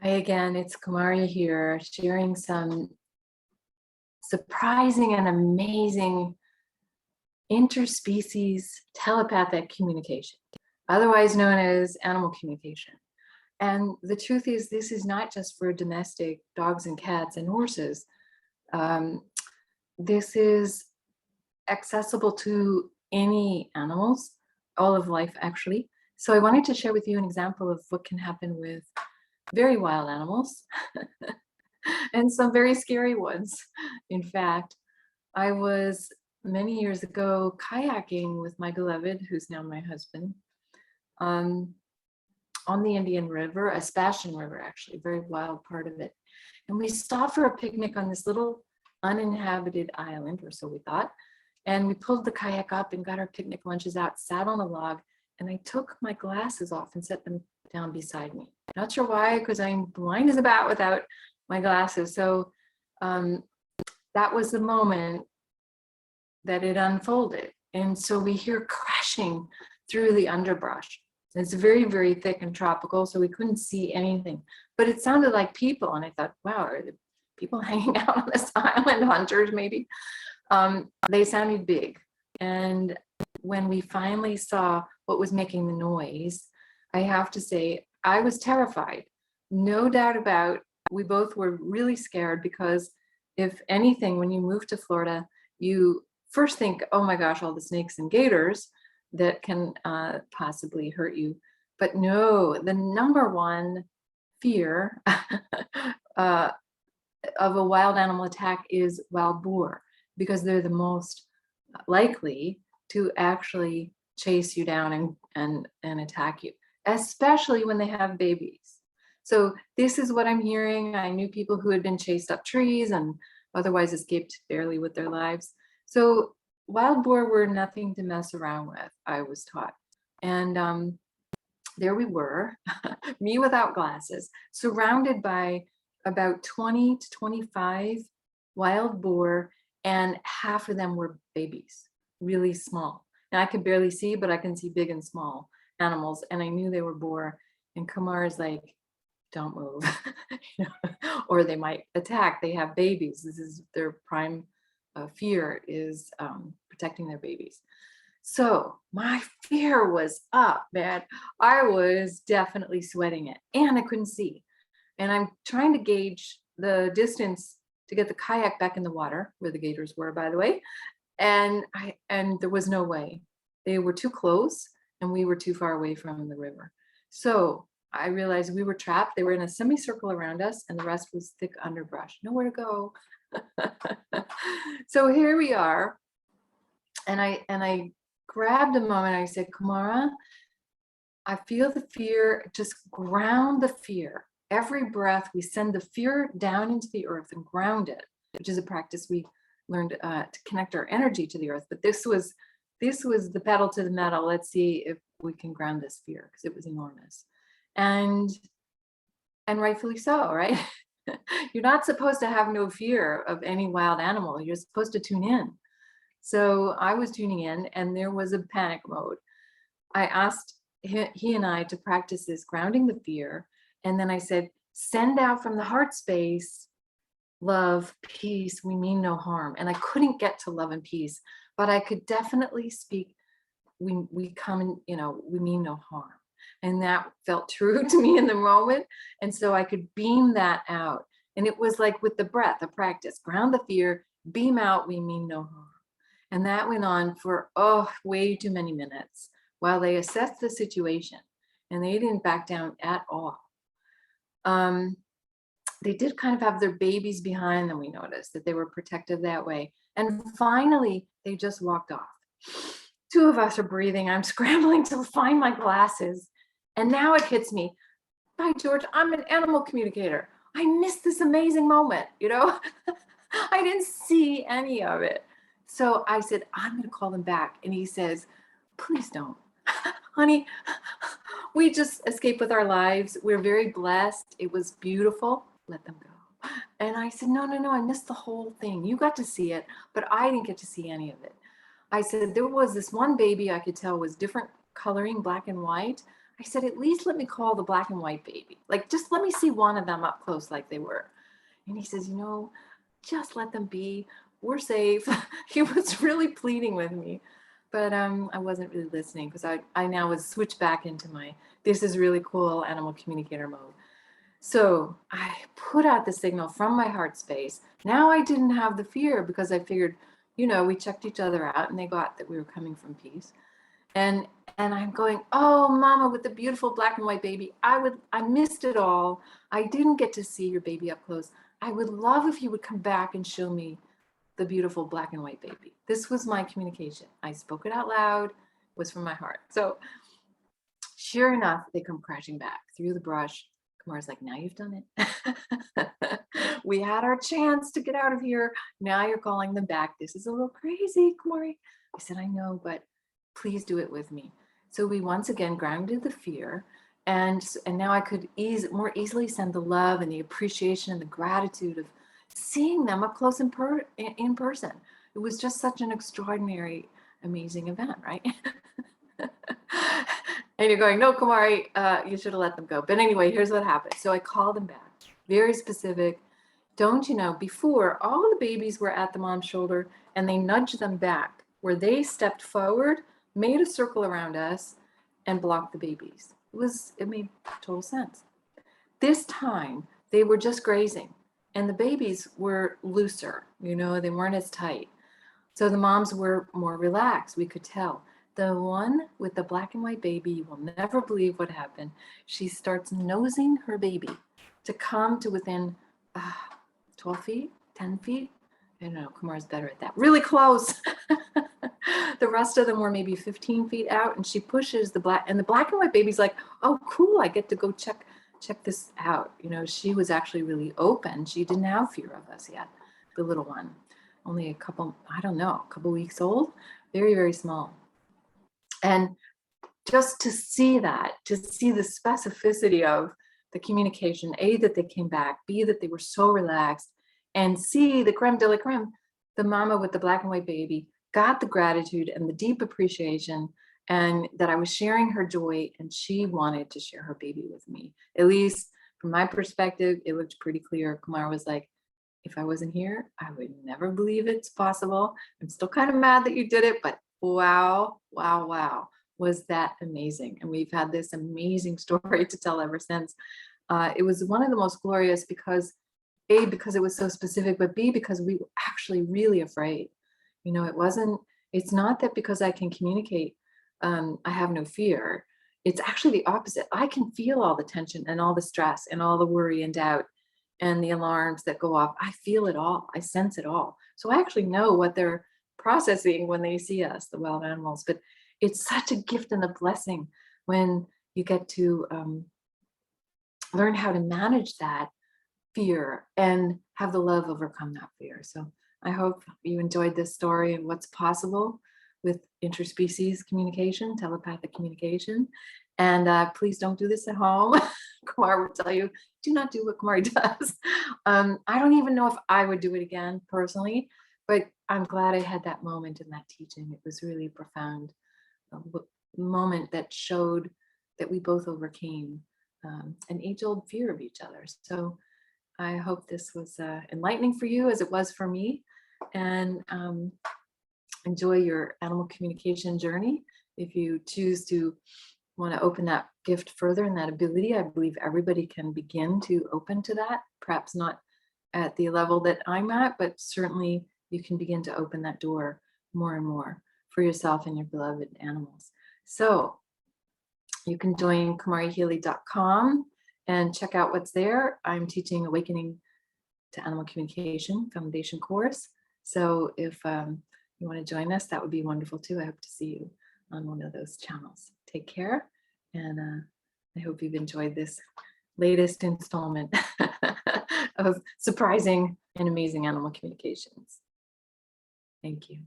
Hi again, it's Kumari here, sharing some surprising and amazing interspecies telepathic communication, otherwise known as animal communication. And the truth is, this is not just for domestic dogs and cats and horses. Um, this is accessible to any animals, all of life actually. So I wanted to share with you an example of what can happen with very wild animals and some very scary ones. In fact, I was many years ago kayaking with my beloved, who's now my husband, um, on the Indian River, a Sebastian River, actually, a very wild part of it. And we stopped for a picnic on this little uninhabited island, or so we thought. And we pulled the kayak up and got our picnic lunches out, sat on a log, and I took my glasses off and set them down beside me. Not sure why, because I'm blind as a bat without my glasses. So that was the moment that it unfolded. And so we hear crashing through the underbrush. It's very, very thick and tropical, so we couldn't see anything. But it sounded like people, and I thought, wow, are the people hanging out on this island, hunters maybe? They sounded big. And when we finally saw what was making the noise, I have to say, I was terrified. No doubt about, we both were really scared because if anything, when you move to Florida, you first think, oh my gosh, all the snakes and gators that can possibly hurt you. But no, the number one fear of a wild animal attack is wild boar, because they're the most likely to actually chase you down and attack you, especially when they have babies. So this is what I'm hearing. I knew people who had been chased up trees and otherwise escaped barely with their lives. So wild boar were nothing to mess around with, I was taught. And there we were, me without glasses, surrounded by about 20 to 25 wild boar, and half of them were babies, really small. Now I could barely see, but I can see big and small animals, and I knew they were boar. And Kumar is like, don't move, or they might attack. They have babies. This is their prime fear, is protecting their babies. So my fear was up, man. I was definitely sweating it, and I couldn't see. And I'm trying to gauge the distance to get the kayak back in the water, where the gators were, by the way. And there was no way. They were too close, and we were too far away from the river. So I realized we were trapped. They were in a semicircle around us, and the rest was thick underbrush. Nowhere to go. So here we are. And I grabbed a moment. I said, Kumara, I feel the fear. Just ground the fear. Every breath, we send the fear down into the earth and ground it, which is a practice we learned to connect our energy to the earth. But this was the pedal to the metal. Let's see if we can ground this fear, because it was enormous. And rightfully so, right? You're not supposed to have no fear of any wild animal. You're supposed to tune in. So I was tuning in, and there was a panic mode. I asked he and I to practice this grounding the fear. And then I said, send out from the heart space, love, peace, we mean no harm. And I couldn't get to love and peace, but I could definitely speak, we come and, we mean no harm. And that felt true to me in the moment. And so I could beam that out. And it was like with the breath, a practice, ground the fear, beam out, we mean no harm. And that went on for, way too many minutes while they assessed the situation. And they didn't back down at all. They did kind of have their babies behind them. We noticed that they were protective that way. And finally, they just walked off. Two of us are breathing. I'm scrambling to find my glasses. And now it hits me. By George, I'm an animal communicator. I missed this amazing moment, I didn't see any of it. So I said, I'm going to call them back. And he says, please don't. Honey, we just escaped with our lives. We're very blessed. It was beautiful. Let them go. And I said, no, I missed the whole thing. You got to see it, but I didn't get to see any of it. I said, there was this one baby I could tell was different coloring, black and white. I said, at least let me call the black and white baby. Like, just let me see one of them up close like they were. And he says, just let them be. We're safe. He was really pleading with me, but I wasn't really listening because I now was switched back into my, this is really cool animal communicator mode. So I put out the signal from my heart space. Now I didn't have the fear because I figured, we checked each other out and they got that we were coming from peace. And I'm going, oh, mama, with the beautiful black and white baby, I missed it all. I didn't get to see your baby up close. I would love if you would come back and show me the beautiful black and white baby. This was my communication. I spoke it out loud, it was from my heart. So sure enough, they come crashing back through the brush. Kumari's like, now you've done it. We had our chance to get out of here. Now you're calling them back. This is a little crazy, Kumari. I said, I know, but please do it with me. So we once again grounded the fear, and now I could more easily send the love and the appreciation and the gratitude of seeing them up close in person. It was just such an extraordinary, amazing event, right? And you're going, no, Kumari, you should have let them go. But anyway, here's what happened. So I called them back, very specific. Don't you know, before all the babies were at the mom's shoulder and they nudged them back, where they stepped forward, made a circle around us and blocked the babies. It made total sense. This time they were just grazing and the babies were looser, they weren't as tight. So the moms were more relaxed, we could tell. The one with the black and white baby, you will never believe what happened. She starts nosing her baby to come to within 12 feet, 10 feet. I don't know, Kumar's better at that. Really close. The rest of them were maybe 15 feet out, and she pushes the black and white baby's like, oh, cool, I get to go check this out. She was actually really open. She didn't have fear of us yet, the little one. Only a couple weeks old, very, very small. And just to see the specificity of the communication, A, that they came back, B, that they were so relaxed, and C, the creme de la creme, the mama with the black and white baby got the gratitude and the deep appreciation, and that I was sharing her joy and she wanted to share her baby with me. At least from my perspective, it looked pretty clear. Kumar was like, if I wasn't here, I would never believe it's possible. I'm still kind of mad that you did it, but wow, was that amazing. And we've had this amazing story to tell ever since. It was one of the most glorious because A, because it was so specific, but B, because we were actually really afraid. It's not that because I can communicate, I have no fear. It's actually the opposite. I can feel all the tension and all the stress and all the worry and doubt and the alarms that go off. I feel it all. I sense it all. So I actually know what they're processing when they see us, the wild animals. But it's such a gift and a blessing when you get to learn how to manage that fear and have the love overcome that fear. So I hope you enjoyed this story and what's possible with interspecies communication, telepathic communication. And please don't do this at home. Kumar would tell you, do not do what Kumari does. I don't even know if I would do it again personally, but I'm glad I had that moment in that teaching. It was really a profound moment that showed that we both overcame an age-old fear of each other. So I hope this was enlightening for you as it was for me, and enjoy your animal communication journey. If you choose to want to open that gift further and that ability, I believe everybody can begin to open to that, perhaps not at the level that I'm at, but certainly you can begin to open that door more and more for yourself and your beloved animals. So you can join kumarihealy.com and check out what's there. I'm teaching Awakening to Animal Communication Foundation course. So if you want to join us, that would be wonderful too. I hope to see you on one of those channels. Take care, and I hope you've enjoyed this latest installment of surprising and amazing animal communications. Thank you.